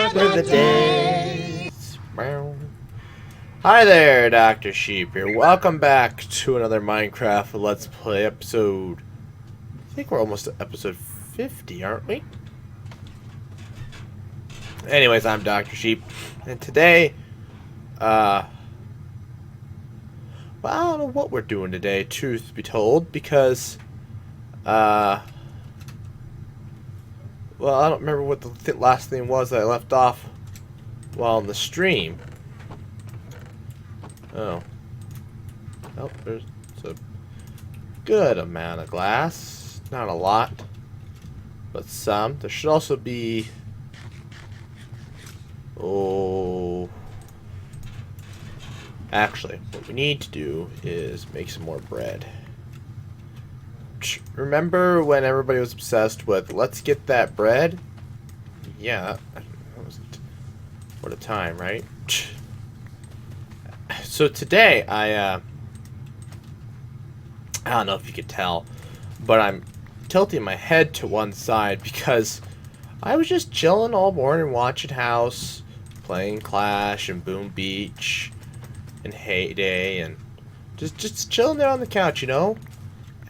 for the day. Hi there, Dr. Sheep here. Welcome back to another Minecraft Let's Play episode. I think we're almost at episode 50, aren't we? Anyways, I'm Dr. Sheep, and today, well, I don't know what we're doing today, truth be told, because, well, I don't remember what the last thing was that I left off while on the stream. Oh. Oh, there's a good amount of glass. Not a lot, but some. There should also be... Oh... Actually, what we need to do is make some more bread. Remember when everybody was obsessed with, let's get that bread? Yeah, that was... What a time, right? So today, I don't know if you could tell, but I'm tilting my head to one side because I was just chilling all morning watching House, playing Clash and Boom Beach and Heyday and just chilling there on the couch, you know?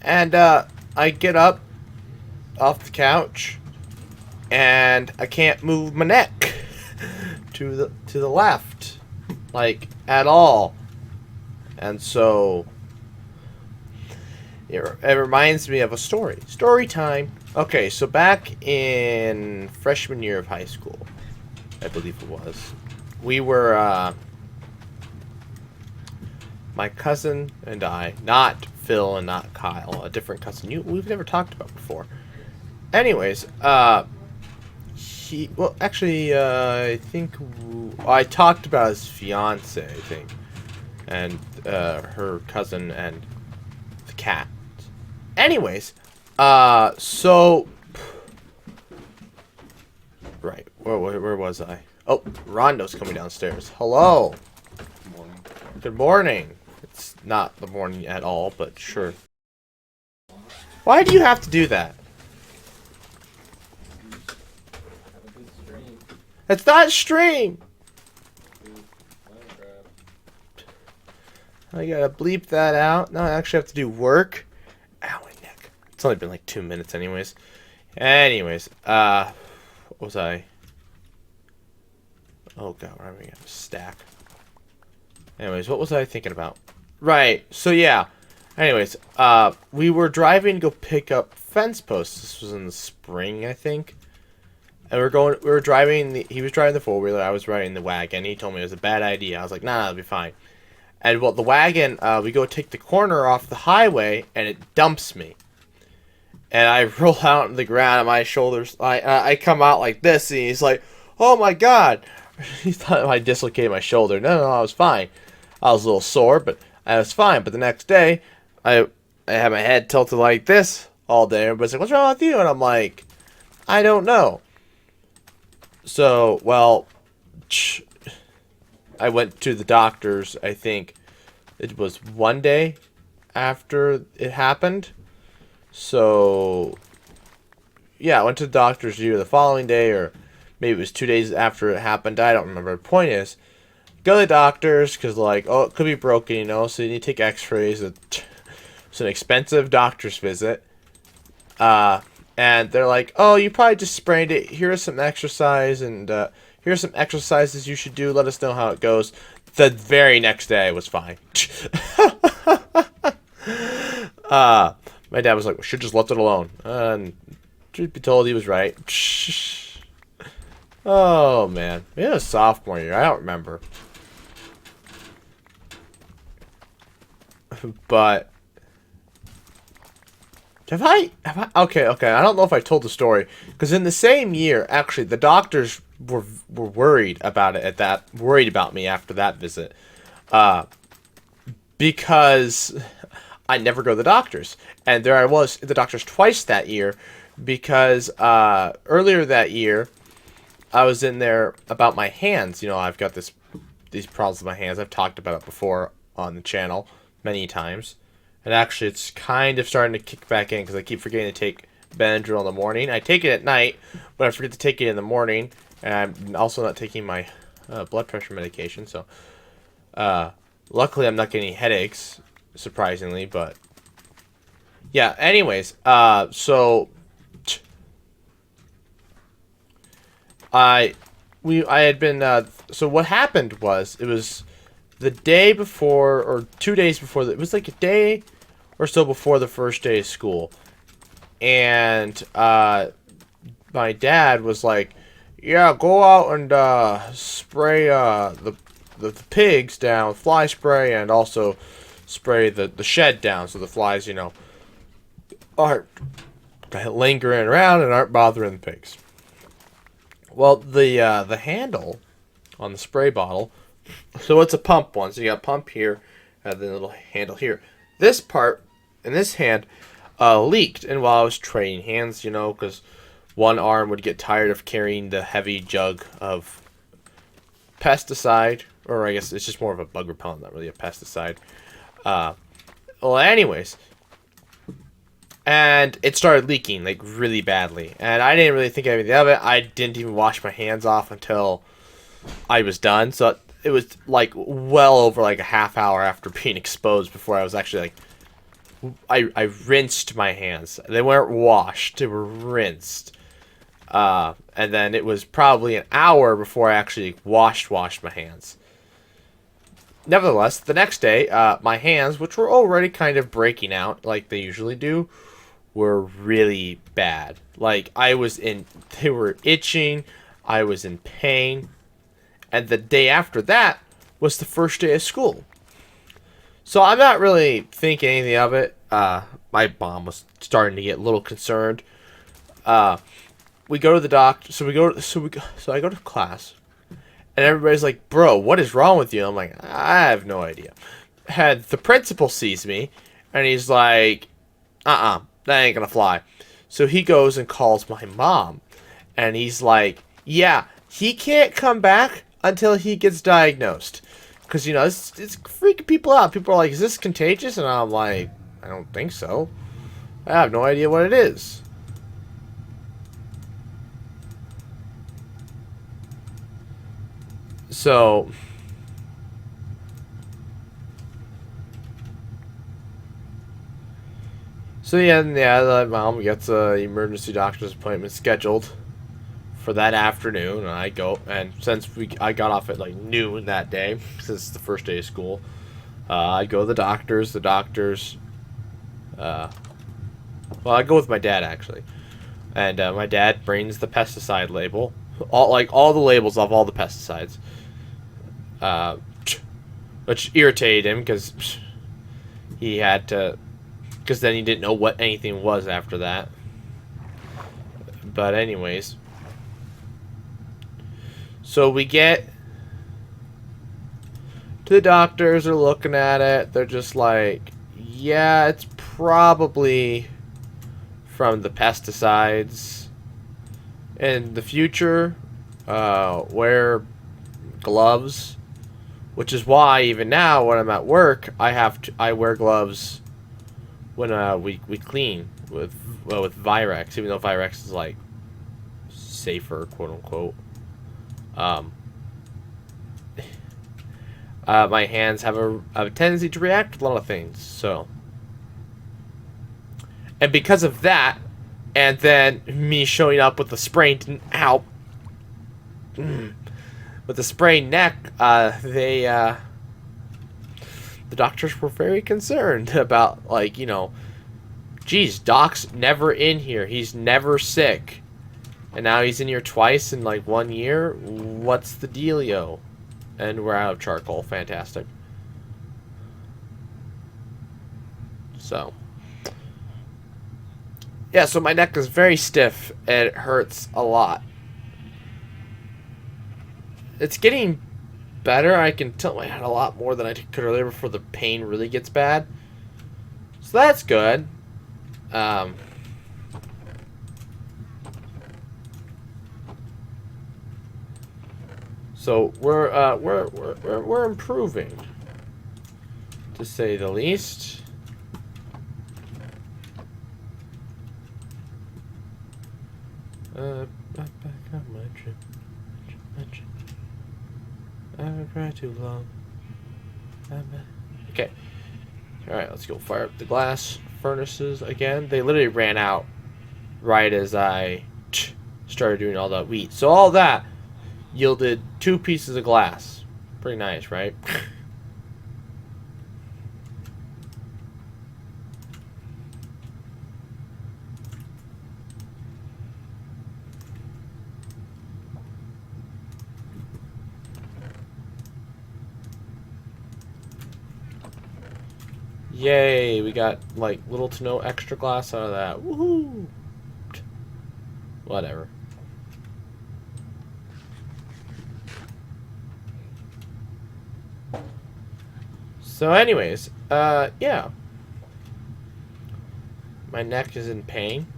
And I get up off the couch and I can't move my neck to the left, like at all. And so it reminds me of a story. Story time. Okay, so back in freshman year of high school, I believe it was, we were, my cousin and I, not Phil and not Kyle, a different cousin we've never talked about before. Anyways, well, actually, I think I talked about his fiance, I think, and her cousin and the cat. Anyways, so right, where was I? Oh, Rondo's coming downstairs. Hello. Good morning. Good morning. It's not the morning at all, but sure. Why do you have to do that? It's not stream. I gotta bleep that out. No, I actually have to do work. Ow, my neck. It's only been like 2 minutes anyways. Anyways, what was I? Oh god, where am I gonna stack? Anyways, what was I thinking about? Right, so yeah. Anyways, we were driving to go pick up fence posts. This was in the spring, I think. And we were driving, he was driving the four-wheeler, I was riding the wagon. He told me it was a bad idea. I was like, nah, it'll be fine. And well, the wagon, we go take the corner off the highway, and it dumps me. And I roll out on the ground, and my shoulders, I come out like this, and he's like, oh my god. He thought I dislocated my shoulder. No, I was fine. I was a little sore, but I was fine. But the next day, I had my head tilted like this all day. Everybody's like, what's wrong with you? And I'm like, I don't know. So, well, I went to the doctor's, I think it was one day after it happened. So, yeah, I went to the doctor's either the following day or maybe it was 2 days after it happened. I don't remember. The point is, go to the doctor's because, like, oh, it could be broken, you know, so you need to take x-rays. It's an expensive doctor's visit. And they're like, oh, you probably just sprained it. Here's some exercise, and here's some exercises you should do. Let us know how it goes. The very next day, I was fine. My dad was like, we should just left it alone. And truth be told, he was right. Oh, man. Maybe it was sophomore year. I don't remember. But... Have I? Okay. I don't know if I told the story. Because in the same year, actually, the doctors were worried about it worried about me after that visit. Because I never go to the doctors. And there I was at the doctors twice that year. Because earlier that year, I was in there about my hands. You know, I've got these problems with my hands. I've talked about it before on the channel many times. And actually, it's kind of starting to kick back in because I keep forgetting to take Benadryl in the morning. I take it at night, but I forget to take it in the morning. And I'm also not taking my blood pressure medication, so luckily I'm not getting headaches, surprisingly, but yeah, anyways, so I had been so what happened was it was the day before or 2 days before it was like a day or so before the first day of school, and my dad was like, yeah, go out and spray the pigs down with fly spray, and also spray the shed down so the flies, you know, aren't lingering around and aren't bothering the pigs. Well, the handle on the spray bottle, so it's a pump one, so you got a pump here and then a little handle here. This part in this hand leaked, and while I was training hands, you know, because one arm would get tired of carrying the heavy jug of pesticide, or I guess it's just more of a bug repellent, not really a pesticide. Well, anyways, and it started leaking like really badly, and I didn't really think anything of it. I didn't even wash my hands off until I was done, so it was like well over like a half hour after being exposed before I was actually like I rinsed my hands. They weren't washed, they were rinsed. And then it was probably an hour before I actually washed my hands. Nevertheless, the next day, my hands, which were already kind of breaking out like they usually do, were really bad. Like they were itching, I was in pain, and the day after that was the first day of school. So I'm not really thinking anything of it. My mom was starting to get a little concerned. We go to the doctor. So I go to class, and everybody's like, "Bro, what is wrong with you?" I'm like, "I have no idea." And the principal sees me, and he's like, that ain't gonna fly." So he goes and calls my mom, and he's like, "Yeah, he can't come back until he gets diagnosed." Because, you know, it's freaking people out. People are like, "Is this contagious?" And I'm like, "I don't think so. I have no idea what it is." So yeah, the mom gets a emergency doctor's appointment scheduled for that afternoon, and I go. And since I got off at like noon that day, since it's the first day of school, I go to the doctors. The doctors, well, I go with my dad actually, and my dad brings the pesticide label, all the labels of all the pesticides, uh, which irritated him because he had to, because then he didn't know what anything was after that. But anyways, so we get to the doctors, are looking at it, they're just like, yeah, it's probably from the pesticides. In the future, wear gloves, which is why even now when I'm at work, I wear gloves when we clean with Virex, even though Virex is like safer, quote unquote. Um, my hands have a tendency to react with a lot of things, so, and because of that, and then me showing up with a sprained with a sprained neck, the doctors were very concerned about, like, you know, geez, Doc's never in here, he's never sick, and now he's in here twice in like 1 year. What's the dealio? And we're out of charcoal. Fantastic. So, yeah, so my neck is very stiff and it hurts a lot. It's getting better. I can tilt my head a lot more than I could earlier before the pain really gets bad. So that's good. So we're improving, to say the least. Back on my trip. I've been crying too long. Okay. Alright, let's go fire up the glass furnaces again. They literally ran out right as I started doing all that wheat. So all that yielded 2 pieces of glass. Pretty nice, right? Yay, we got like little to no extra glass out of that. Woohoo! Whatever. So anyways, yeah. My neck is in pain.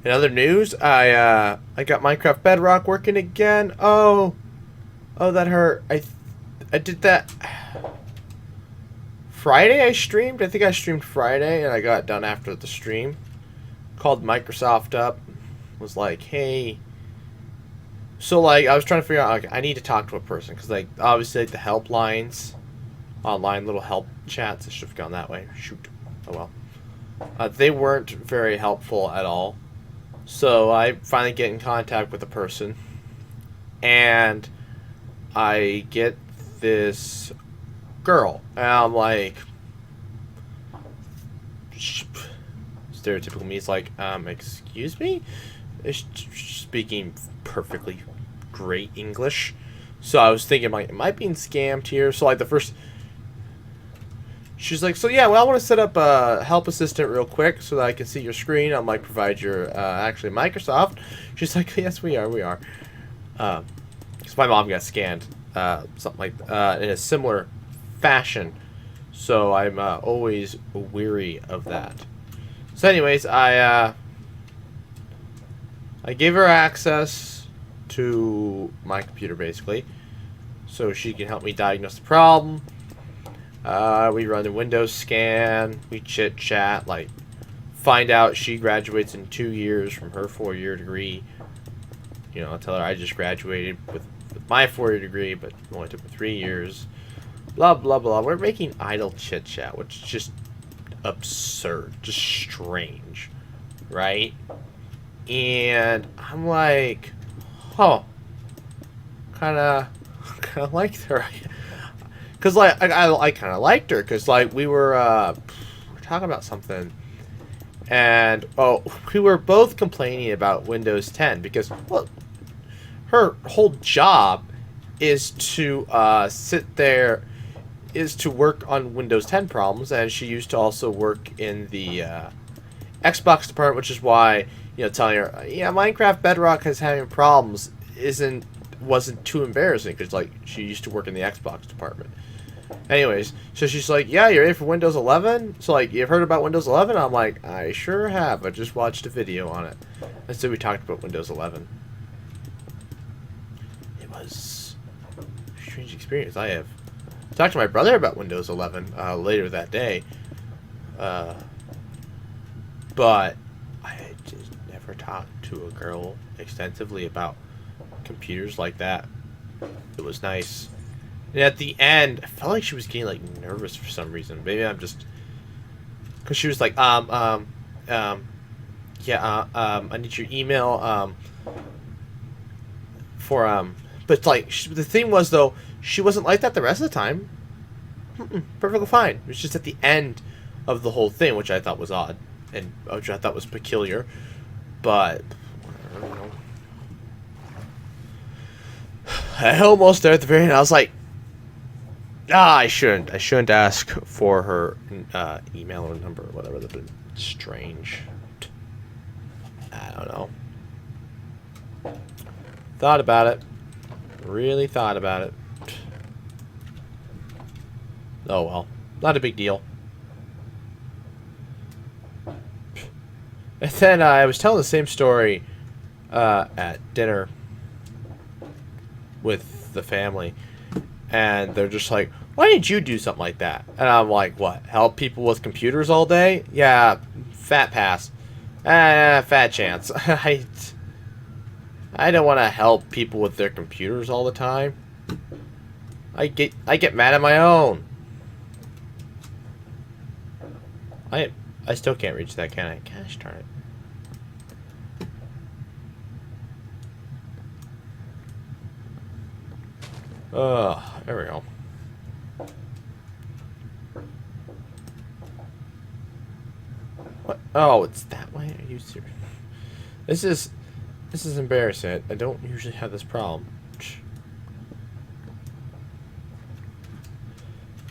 In other news, I got Minecraft Bedrock working again. Oh, that hurt. I did that Friday. I streamed. I think I streamed Friday, and I got done after the stream. Called Microsoft up. Was like, hey. So like, I was trying to figure out. Like, I need to talk to a person because like, obviously, like the helplines, online little help chats. I should have gone that way. Shoot. Oh well. They weren't very helpful at all. So I finally get in contact with a person, and I get this girl, and I'm like, stereotypical me is like, excuse me? Speaking perfectly great English. So I was thinking, like, am I being scammed here? So like the first, she's like, so yeah, well, I want to set up a help assistant real quick so that I can see your screen. I'm like, provide your, actually Microsoft. She's like, yes, we are. Because my mom got scanned, something like, in a similar fashion. So I'm, always weary of that. So anyways, I gave her access to my computer, basically, so she can help me diagnose the problem. We run the Windows scan, we chit-chat, like, find out she graduates in 2 years from her 4-year degree. You know, I'll tell her I just graduated with my 4-year degree, but only took me 3 years. Blah, blah, blah. We're making idle chit-chat, which is just absurd, just strange, right? And I'm like, oh, kind of liked her. Because, like, I kind of liked her. Because, like, we were talking about something. And, oh, we were both complaining about Windows 10. Because, well, her whole job is to sit there, is to work on Windows 10 problems. And she used to also work in the Xbox department, which is why, you know, telling her, yeah, Minecraft Bedrock is having problems wasn't too embarrassing. Because, like, she used to work in the Xbox department. Anyways, so she's like, yeah, you're ready for Windows 11? So, like, you've heard about Windows 11? I'm like, I sure have. I just watched a video on it. And so we talked about Windows 11. It was a strange experience. I have talked to my brother about Windows 11 later that day. But I just never talked to a girl extensively about computers like that. It was nice. And at the end, I felt like she was getting, like, nervous for some reason. Maybe I'm just... Because she was like, yeah, I need your email, But, like, the thing was, though, she wasn't like that the rest of the time. Perfectly fine. It was just at the end of the whole thing, which I thought was odd. And which I thought was peculiar. But, I don't know. I almost there at the very end. I was like, I shouldn't ask for her email or number or whatever. That'd been strange. I don't know. Thought about it. Really thought about it. Oh well. Not a big deal. And then I was telling the same story at dinner with the family. And they're just like, why didn't you do something like that? And I'm like, what? Help people with computers all day? Yeah, fat pass. Fat chance. I don't want to help people with their computers all the time. I get mad at my own. I still can't reach that, can I? Gosh darn it. There we go. What? Oh, it's that way? Are you serious? This is embarrassing. I don't usually have this problem.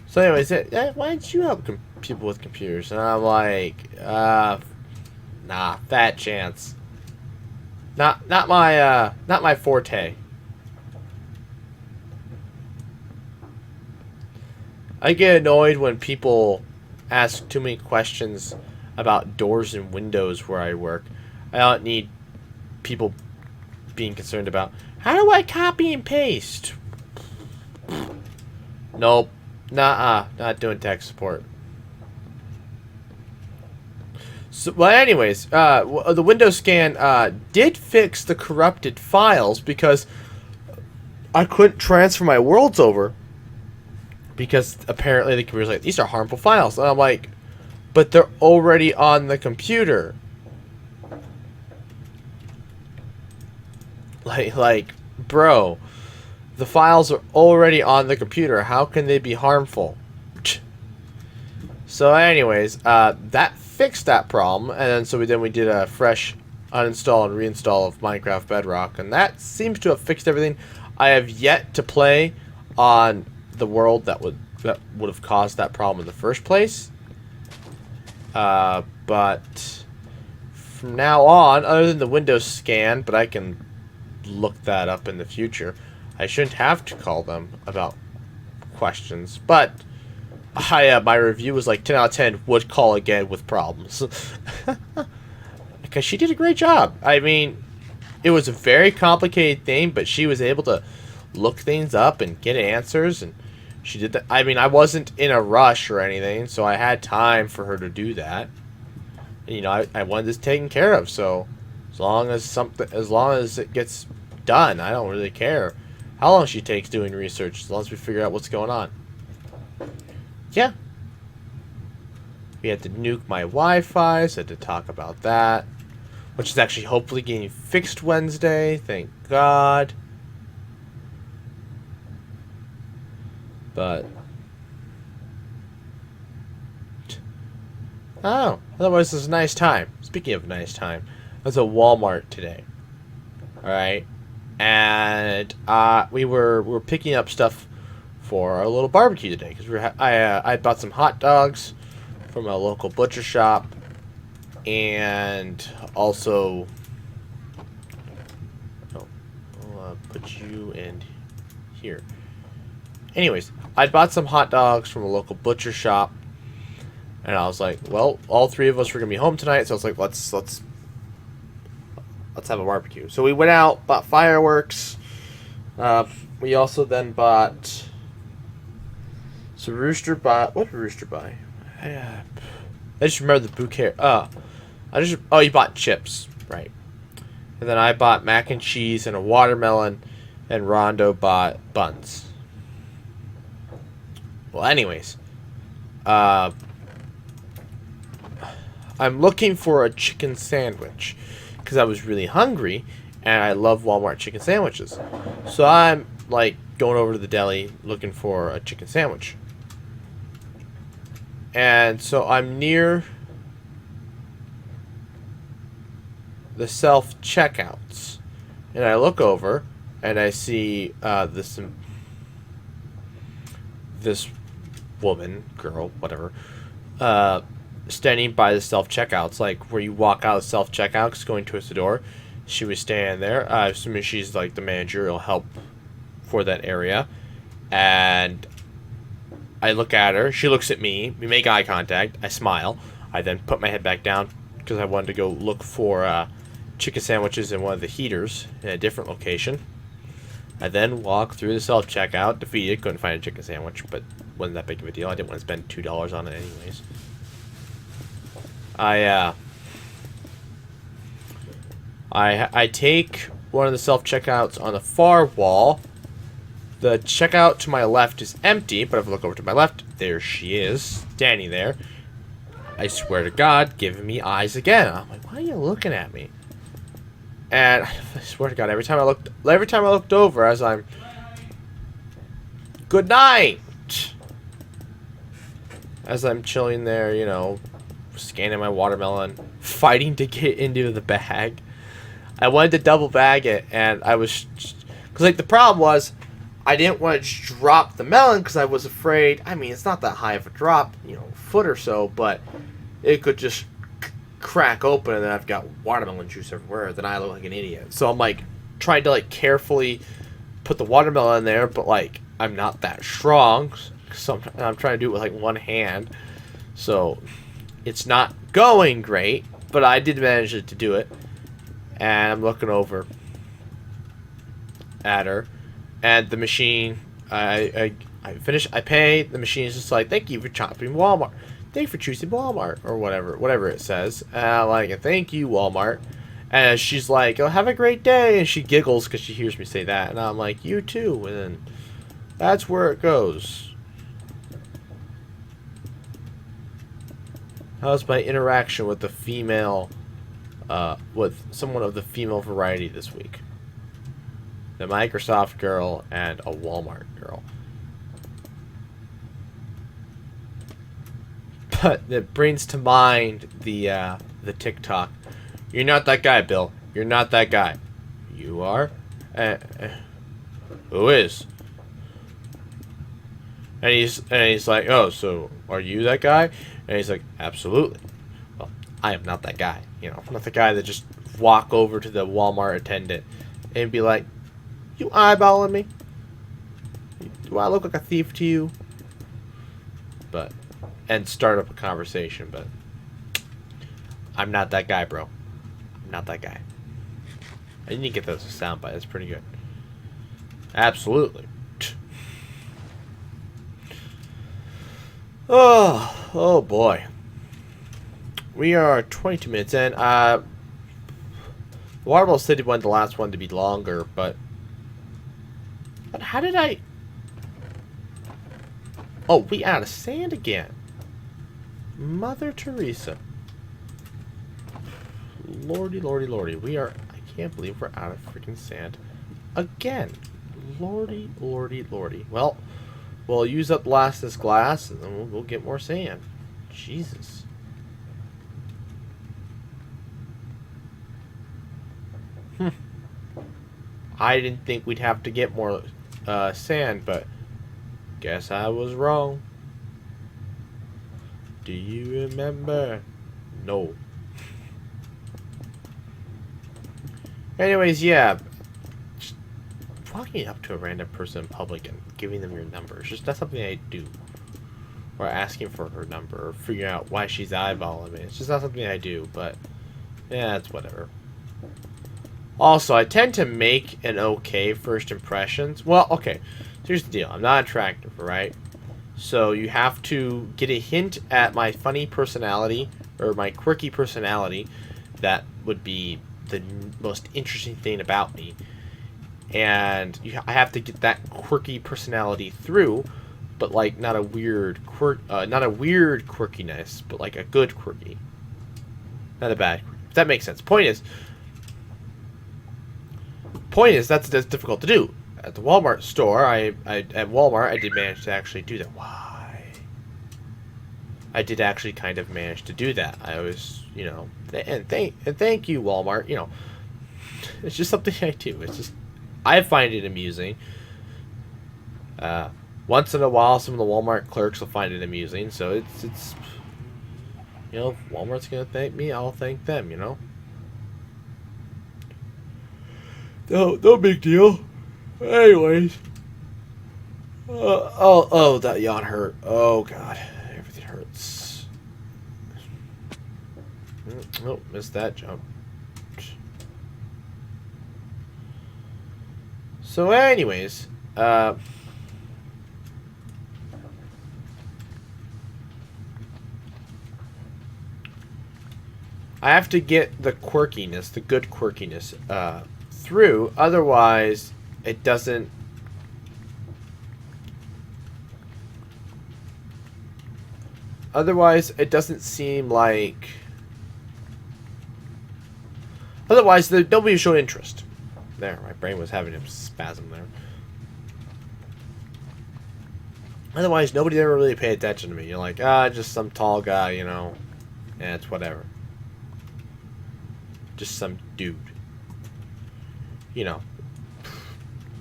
So anyways, why did you help people with computers? And I'm like, nah, fat chance. Not my forte. I get annoyed when people ask too many questions about doors and windows where I work. I don't need people being concerned about, how do I copy and paste? Nope. Not doing tech support. So, well, anyways, the Windows scan did fix the corrupted files because I couldn't transfer my worlds over because apparently the computer's like, these are harmful files. And I'm like, but they're already on the computer. Like, bro, the files are already on the computer. How can they be harmful? So anyways, that fixed that problem, and then so we did a fresh uninstall and reinstall of Minecraft Bedrock, and that seems to have fixed everything. I have yet to play on the world that would have caused that problem in the first place. But from now on, other than the Windows scan, but I can look that up in the future, I shouldn't have to call them about questions. But my review was like 10 out of 10, would call again with problems. Because she did a great job. I mean, it was a very complicated thing, but she was able to look things up and get answers, and she did that. I mean, I wasn't in a rush or anything, so I had time for her to do that. And, you know, I wanted this taken care of, so as long as it gets done, I don't really care how long she takes doing research, as long as we figure out what's going on. Yeah. We had to nuke my Wi-Fi, so I had to talk about that, which is actually hopefully getting fixed Wednesday, thank God. But oh, otherwise it's a nice time. Speaking of nice time, I was at Walmart today. Alright. And we were picking up stuff for our little barbecue today, because I bought some hot dogs from a local butcher shop, and also I'll put you in here. Anyways, I bought some hot dogs from a local butcher shop, and I was like, well, all three of us were gonna be home tonight, so I was like, let's have a barbecue. So we went out, bought fireworks. We also then bought. So Rooster bought. What did Rooster buy? I just remember the bouquet. You bought chips, right? And then I bought mac and cheese and a watermelon, and Rondo bought buns. Well, anyways, I'm looking for a chicken sandwich because I was really hungry, and I love Walmart chicken sandwiches. So I'm like going over to the deli looking for a chicken sandwich. And so I'm near the self-checkouts, and I look over and I see this woman, girl, whatever, standing by the self-checkouts, like where you walk out of the self-checkouts going towards the door. She was standing there. Assuming she's like the managerial help for that area. And I look at her. She looks at me. We make eye contact. I smile. I then put my head back down because I wanted to go look for chicken sandwiches in one of the heaters in a different location. I then walk through the self-checkout, defeated, couldn't find a chicken sandwich, but wasn't that big of a deal. I didn't want to spend $2 on it anyways. I take one of the self-checkouts on the far wall, The checkout to my left is empty, but if I look over to my left, there she is, standing there. I swear to God, giving me eyes again. I'm like, why are you looking at me? And I swear to God, every time I looked over, as I'm, good night, as I'm chilling there, you know, scanning my watermelon, fighting to get into the bag. I wanted to double bag it, and I was, because like the problem was, I didn't want to drop the melon because I was afraid. I mean, it's not that high of a drop, you know, a foot or so, but it could just crack open, and then I've got watermelon juice everywhere. Then I look like an idiot. So I'm like trying to like carefully put the watermelon in there, but like I'm not that strong, so I'm trying to do it with like one hand. So it's not going great, but I did manage to do it. And I'm looking over at her. And the machine, I finish, I pay, the machine is just like, thank you for chopping Walmart. Thank you for choosing Walmart, or whatever it says. Like, thank you, Walmart. And she's like, oh, have a great day. And she giggles because she hears me say that. And I'm like, you too. And then that's where it goes. How's my interaction with the female, with someone of the female variety this week? The Microsoft girl and a Walmart girl. But it brings to mind the TikTok. You're not that guy, Bill. You're not that guy. You are? Who is? And he's like, oh, so are you that guy? And he's like, absolutely. Well, I am not that guy. You know, I'm not the guy that just walk over to the Walmart attendant and be like, you eyeballing me? Do I look like a thief to you? But, and start up a conversation, but I'm not that guy, bro. I'm not that guy. I didn't get that as a soundbite. That's pretty good. Absolutely. Oh boy. We are 22 minutes in. Watermelon City wanted the last one to be longer, but how did I... Oh, we out of sand again. Mother Teresa. Lordy, lordy, lordy. We are... I can't believe we're out of freaking sand again. Lordy, lordy, lordy. Well, we'll use up the last of this glass, and then we'll get more sand. Jesus. I didn't think we'd have to get more sand, but guess I was wrong. Do you remember? No. Anyways, yeah. Just walking up to a random person in public and giving them your number is just not something I do. Or asking for her number, or figuring out why she's eyeballing me. It's just not something I do, but yeah, it's whatever. Also, I tend to make an okay first impressions. Well, okay. Here's the deal. I'm not attractive, right? So you have to get a hint at my funny personality, or my quirky personality. That would be the most interesting thing about me. And I have to get that quirky personality through, but like not a weird quirkiness, but like a good quirky. Not a bad quirky. If that makes sense. Point is that's difficult to do. At the Walmart store, at Walmart, I did manage to actually do that. Why? I did actually kind of manage to do that. I was, you know, and thank you, Walmart. You know, it's just something I do. It's just, I find it amusing. Once in a while, some of the Walmart clerks will find it amusing. So it's, you know, if Walmart's gonna thank me, I'll thank them. You know. No big deal. Anyways. Oh, that yawn hurt. Oh, God. Everything hurts. Oh, missed that jump. So, anyways. I have to get the quirkiness, the good quirkiness, through. Otherwise, it doesn't Otherwise, it doesn't seem like... Otherwise, nobody would show interest. There, my brain was having a spasm there. Otherwise, nobody ever really paid attention to me. You're like, just some tall guy, you know. And it's whatever. Just some dude. You know.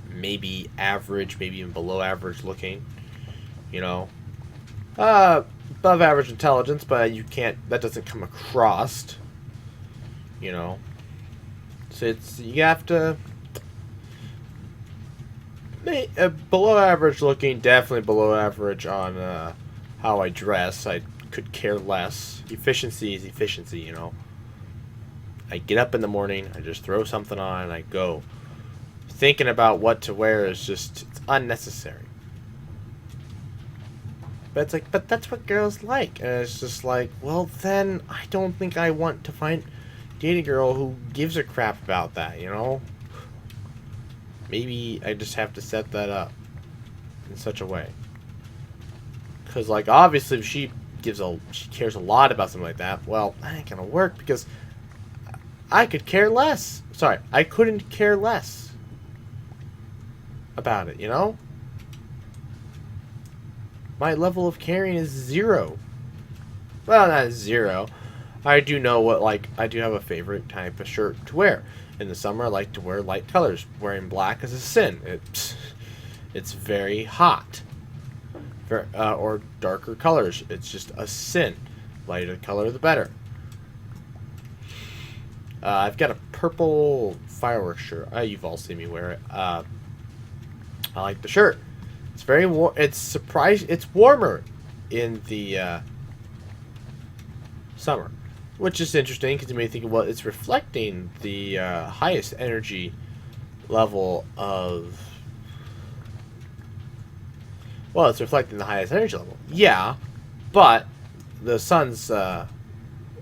Maybe average, maybe even below average looking. You know. Above average intelligence, but you can't, that doesn't come across. You know. So you have to... below average looking, definitely below average on how I dress. I could care less. Efficiency is efficiency, you know. I get up in the morning, I just throw something on, and I go. Thinking about what to wear is just, it's unnecessary. But it's like, but that's what girls like. And it's just like, well, then I don't think I want to date a girl who gives a crap about that, you know? Maybe I just have to set that up in such a way. Because, like, obviously if she cares a lot about something like that, well, that ain't gonna work because I could care less. Sorry, I couldn't care less about it, you know? My level of caring is 0. Well, not 0. I do know what, like, I do have a favorite type of shirt to wear. In the summer, I like to wear light colors. Wearing black is a sin. It's very hot. Or darker colors. It's just a sin. Lighter the color, the better. I've got a purple fireworks shirt. You've all seen me wear it. I like the shirt. It's very warm. It's warmer in the summer. Which is interesting because you may think, well, it's reflecting the highest energy level of... Well, it's reflecting the highest energy level. Yeah, but the sun's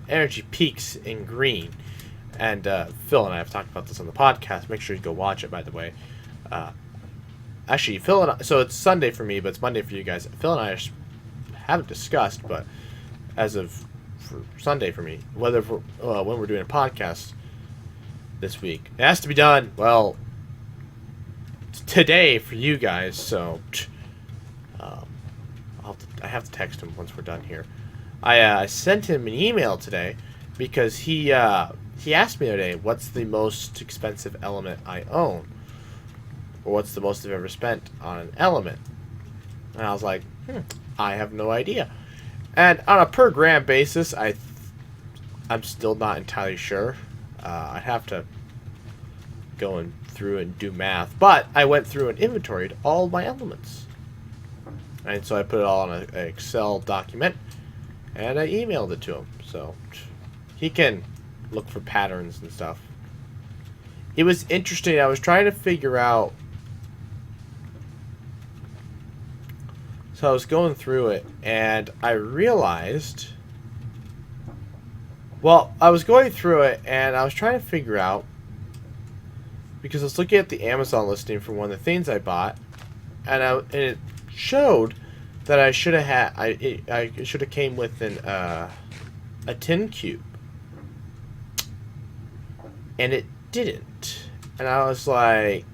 energy peaks in green. And Phil and I have talked about this on the podcast. Make sure you go watch it, by the way. Actually, Phil and I... So it's Sunday for me, but it's Monday for you guys. Phil and I haven't discussed, but as of... for Sunday for me, whether when we're doing a podcast this week, it has to be done, well, today for you guys, so I have to text him once we're done here. I sent him an email today because he asked me the other day, what's the most expensive element I own, or what's the most I've ever spent on an element, and I was like, I have no idea. And on a per gram basis, I'm still not entirely sure. I'd have to go through and do math. But I went through and inventoried all my elements. And so I put it all on an Excel document. And I emailed it to him. So he can look for patterns and stuff. It was interesting. I was trying to figure out... So I was going through it, and I realized... Well, I was going through it, and I was trying to figure out... Because I was looking at the Amazon listing for one of the things I bought, and it showed that I should have had... I should have came with a tin cube. And it didn't. And I was like...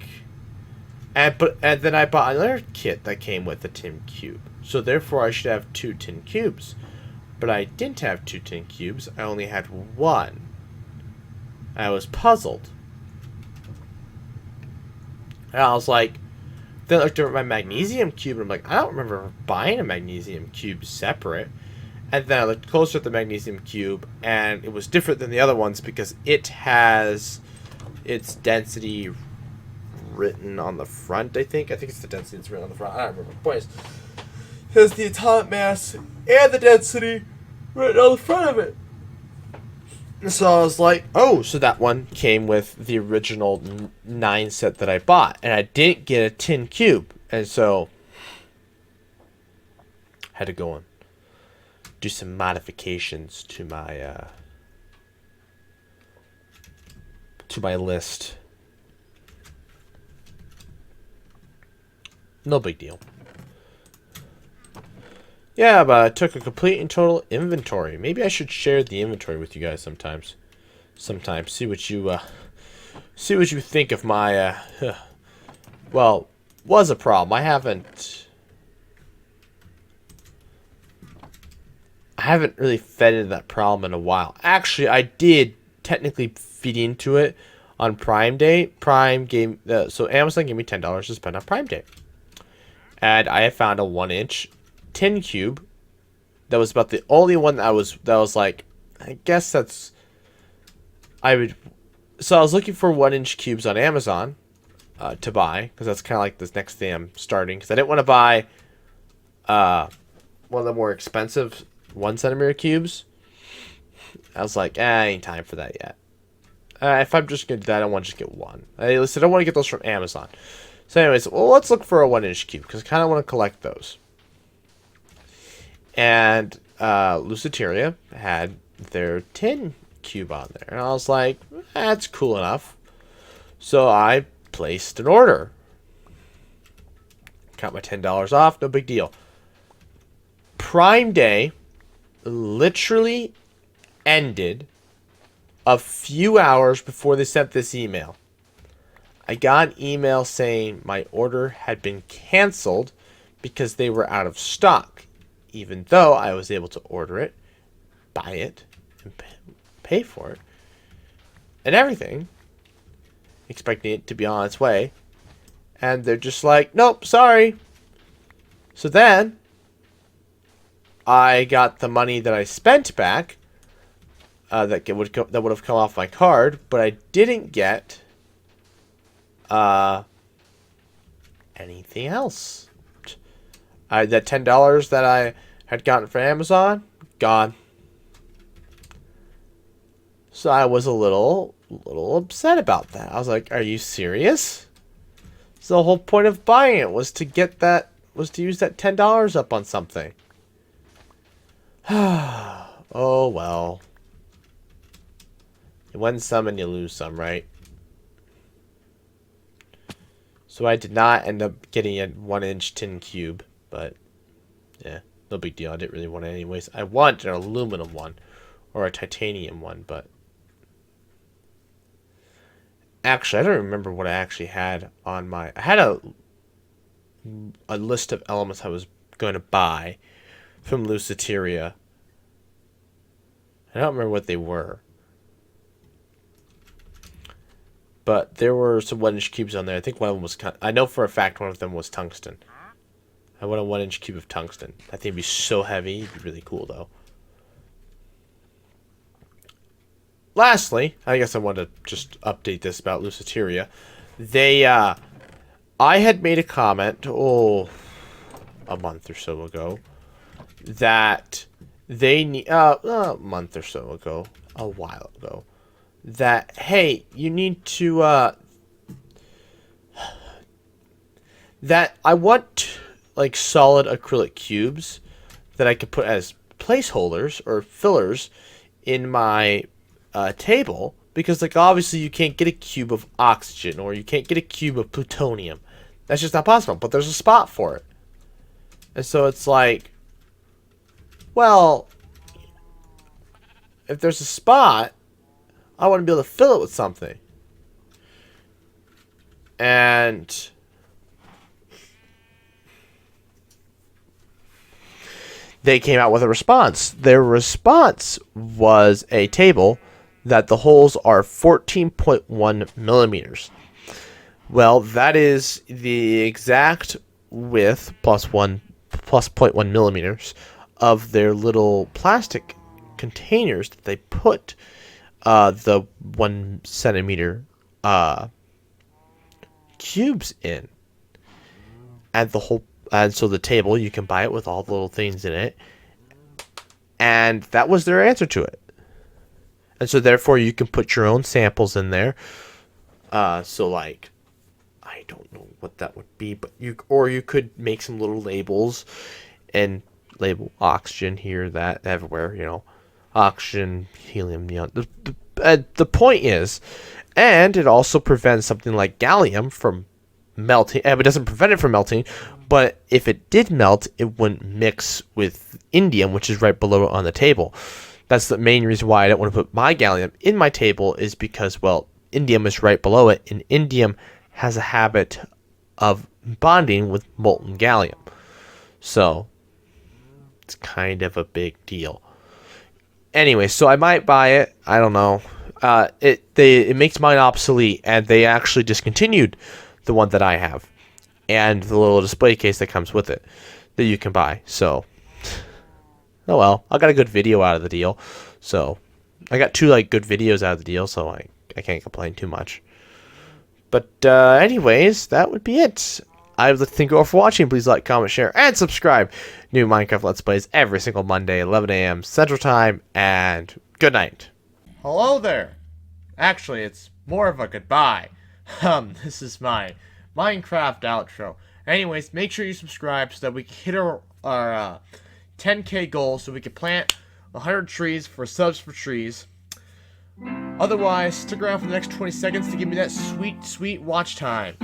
And then I bought another kit that came with a tin cube. So therefore I should have 2 tin cubes. But I didn't have 2 tin cubes. I only had 1. I was puzzled. And I was like... Then I looked over at my magnesium cube and I'm like, I don't remember buying a magnesium cube separate. And then I looked closer at the magnesium cube and it was different than the other ones because it has its density written on the front, I think. I think it's the density that's written on the front. I don't remember. Point is, it has the atomic mass and the density written on the front of it. And so I was like, oh, so that one came with the original 9 set that I bought. And I didn't get a tin cube. And so I had to go and do some modifications to my list. No big deal. Yeah, but I took a complete and total inventory. Maybe I should share the inventory with you guys sometimes. Sometimes see what you think of my well, was a problem. I haven't really fed into that problem in a while. Actually, I did technically feed into it on Prime Day. So Amazon gave me $10 to spend on Prime Day, and I have found a 1-inch tin cube. That was about the only one that was like, I guess that's I would. So I was looking for 1-inch cubes on Amazon to buy, because that's kind of like this next thing I'm starting. Because I didn't want to buy one of the more expensive 1 centimeter cubes. I was like, ain't time for that yet. If I'm just gonna do that, I want to just get one. At least I don't want to get those from Amazon. So, anyways, well, let's look for a 1-inch cube, because I kind of want to collect those. And Lucidaria had their tin cube on there, and I was like, that's cool enough. So I placed an order. Got my $10 off, no big deal. Prime Day literally ended a few hours before they sent this email. I got an email saying my order had been canceled because they were out of stock, even though I was able to order it, buy it, and pay for it, and everything, expecting it to be on its way. And they're just like, nope, sorry. So then I got the money that I spent back, that would have come off my card, but I didn't get anything else. That $10 that I had gotten from Amazon, gone. So I was a little upset about that. I was like, are you serious? So the whole point of buying it was to use that $10 up on something. Oh well. You win some and you lose some, right? So I did not end up getting a 1-inch tin cube, but yeah, no big deal. I didn't really want it anyways. I want an aluminum one or a titanium one, but actually, I don't remember what I actually had on my. I had a list of elements I was going to buy from Lucidaria. I don't remember what they were, but there were some 1-inch cubes on there. I think one of them was. I know for a fact one of them was tungsten. I want a 1-inch cube of tungsten. I think it'd be so heavy. It'd be really cool though. Lastly, I guess I want to just update this about Lucidaria. I had made a comment, a month or so ago, that they need, a month or so ago, a while ago, that, hey, you need to, that I want, like, solid acrylic cubes that I could put as placeholders or fillers in my table, because like obviously you can't get a cube of oxygen or you can't get a cube of plutonium. That's just not possible, but there's a spot for it. And so it's like, well, if there's a spot, I want to be able to fill it with something. And they came out with a response. Their response was a table that the holes are 14.1 millimeters. Well, that is the exact width plus 0.1 millimeters of their little plastic containers that they put the 1 centimeter cubes in. And so the table, you can buy it with all the little things in it. And that was their answer to it. And so therefore you can put your own samples in there. So like, I don't know what that would be, but you could make some little labels and label oxygen here, that, everywhere, you know, oxygen, helium, neon. The point is, and it also prevents something like gallium from melting. It doesn't prevent it from melting, But if it did melt, it wouldn't mix with indium, which is right below it on the table. That's the main reason why I don't want to put my gallium in my table, is because, well, indium is right below it, and indium has a habit of bonding with molten gallium. So it's kind of a big deal. Anyway, so I might buy it. I don't know. It makes mine obsolete, and they actually discontinued the one that I have, and the little display case that comes with it that you can buy. So, oh well, I got a good video out of the deal. So, I got 2 good videos out of the deal, so I can't complain too much. But anyways, that would be it. I would like to thank you all for watching. Please like, comment, share, and subscribe. New Minecraft Let's Plays every single Monday, 11 a.m. Central Time, and good night. Hello there. Actually, it's more of a goodbye. This is my Minecraft outro. Anyways, make sure you subscribe so that we can hit our 10K goal, so we can plant 100 trees for subs for trees. Otherwise, stick around for the next 20 seconds to give me that sweet, sweet watch time.